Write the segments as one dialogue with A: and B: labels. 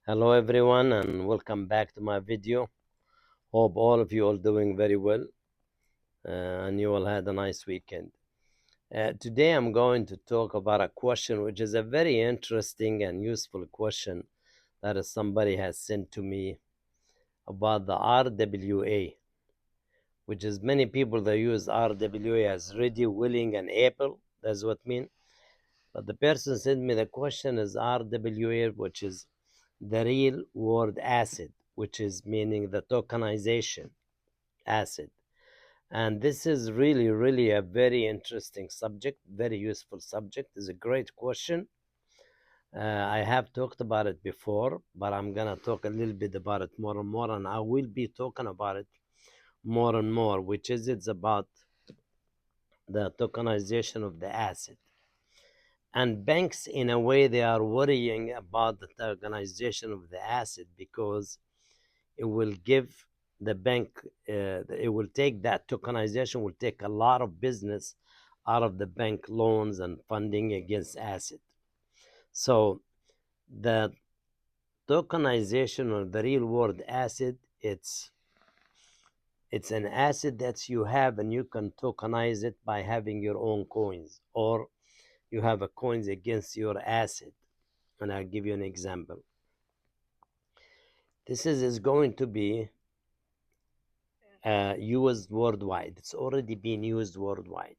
A: Hello everyone and welcome back to my video. Hope all of you are doing very well and you all had a nice weekend. Today I'm going to talk about a question which is a very interesting and useful question that somebody has sent to me about the RWA, which is many people that use RWA as ready, willing and able. That's what I mean. But the person sent me the question is RWA, which is the real world asset, which is meaning the tokenization asset. And this is really a very interesting subject, very useful subject. It's a great question. I have talked about it before, but I'm gonna talk a little bit about it more and more, and I will be talking about it more and more, which is it's about the tokenization of the asset. And banks, in a way, they are worrying about the tokenization of the asset because it will give the bank, it will take that tokenization, will take a lot of business out of the bank loans and funding against asset. So the tokenization or the real world asset, it's an asset that you have and you can tokenize it by having your own coins, or you have a coins against your asset. And I'll give you an example. This is going to be used worldwide. It's already been used worldwide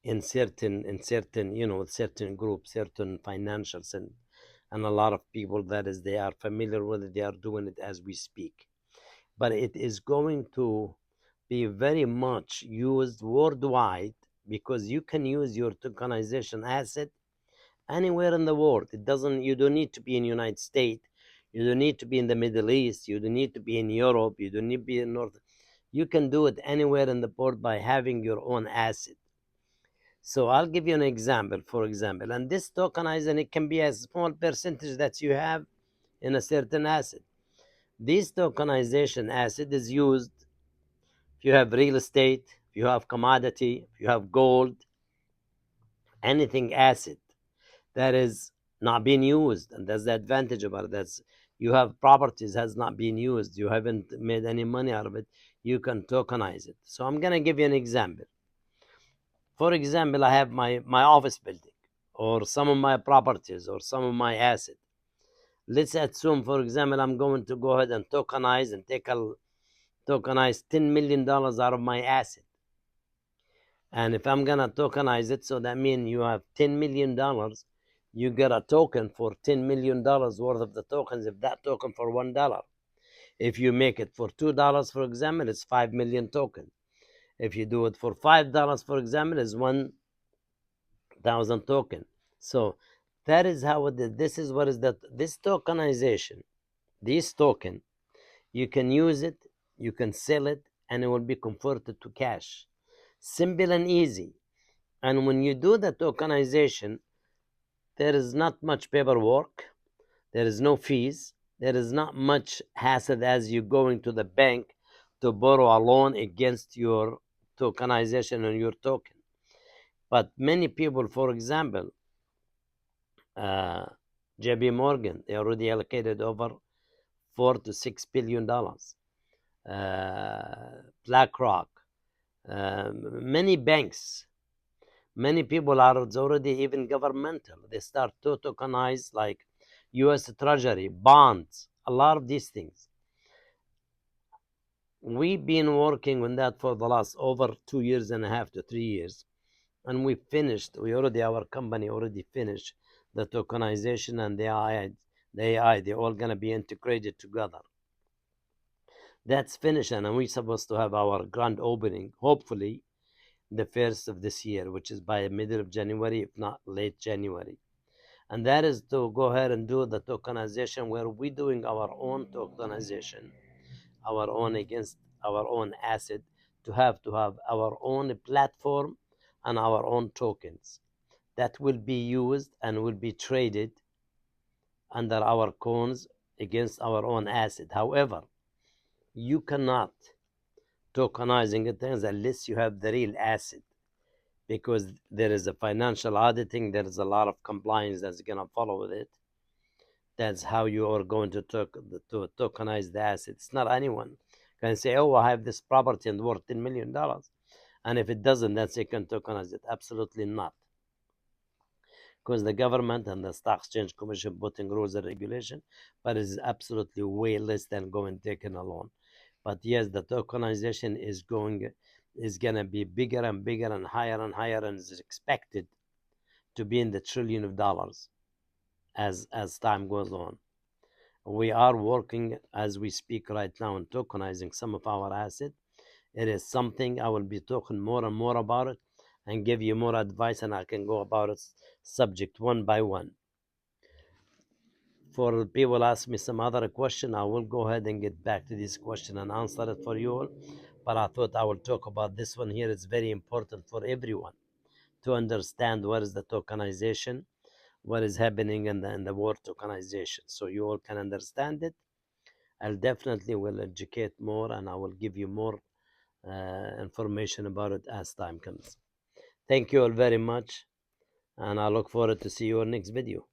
A: in certain certain groups, certain financials, and a lot of people that is they are familiar with it. They are doing it as we speak. But it is going to be very much used worldwide because you can use your tokenization asset anywhere in the world. You don't need to be in the United States. You don't need to be in the Middle East. You don't need to be in Europe. You don't need to be in North. You can do it anywhere in the world by having your own asset. So I'll give you an example, for example, and this tokenizing, it can be a small percentage that you have in a certain asset. This tokenization asset is used if you have real estate, if you have commodity, if you have gold, anything asset that is not being used, and that's the advantage about it. That's you have properties has not been used, you haven't made any money out of it, you can tokenize it. So I'm gonna give you an example. For example, I have my office building, or some of my properties, or some of my assets. Let's assume, for example, I'm going to go ahead and tokenize and tokenize $10 million out of my asset. And if I'm gonna tokenize it, so that means you have $10 million, you get a token for $10 million worth of the tokens, if that token for $1. If you make it for $2, for example, it's 5 million tokens. If you do it for $5, for example, it's 1,000 tokens. So that is how it is. This is what is that. This tokenization, this token, you can use it, you can sell it, and it will be converted to cash. Simple and easy. And when you do the tokenization, there is not much paperwork, there is no fees, there is not much hassle as you going to the bank to borrow a loan against your tokenization and your token. But many people, for example, JP Morgan, they already allocated over $4 to $6 billion. BlackRock, many banks, many people are already even governmental. They start to tokenize like U.S. Treasury, bonds, a lot of these things. We've been working on that for the last over 2.5 to 3 years. And our company already finished the tokenization and the AI, they're all gonna be integrated together. That's finished, and we're supposed to have our grand opening, hopefully, the first of this year, which is by the middle of January, if not late January. And that is to go ahead and do the tokenization where we're doing our own tokenization, our own against our own asset, to have our own platform and our own tokens that will be used and will be traded under our coins against our own asset. However, you cannot tokenizing it unless you have the real asset, because there is a financial auditing, there is a lot of compliance that's going to follow with it. That's how you are going to tokenize the asset. It's not anyone can say, oh, I have this property and worth $10 million. And if it doesn't, then you can tokenize it. Absolutely not. Because the government and the Stock Exchange Commission putting rules and regulation, but it's absolutely way less than going taking a loan. But yes, the tokenization is gonna be bigger and bigger and higher, and is expected to be in the trillion of dollars as time goes on. We are working as we speak right now on tokenizing some of our assets. It is something I will be talking more and more about it and give you more advice, and I can go about it subject one by one. For people ask me some other question, I will go ahead and get back to this question and answer it for you all. But I thought I will talk about this one here. It's very important for everyone to understand what is the tokenization, what is happening in the word tokenization, so you all can understand it. I'll definitely will educate more, and I will give you more information about it as time comes. Thank you all very much, and I look forward to see you in next video.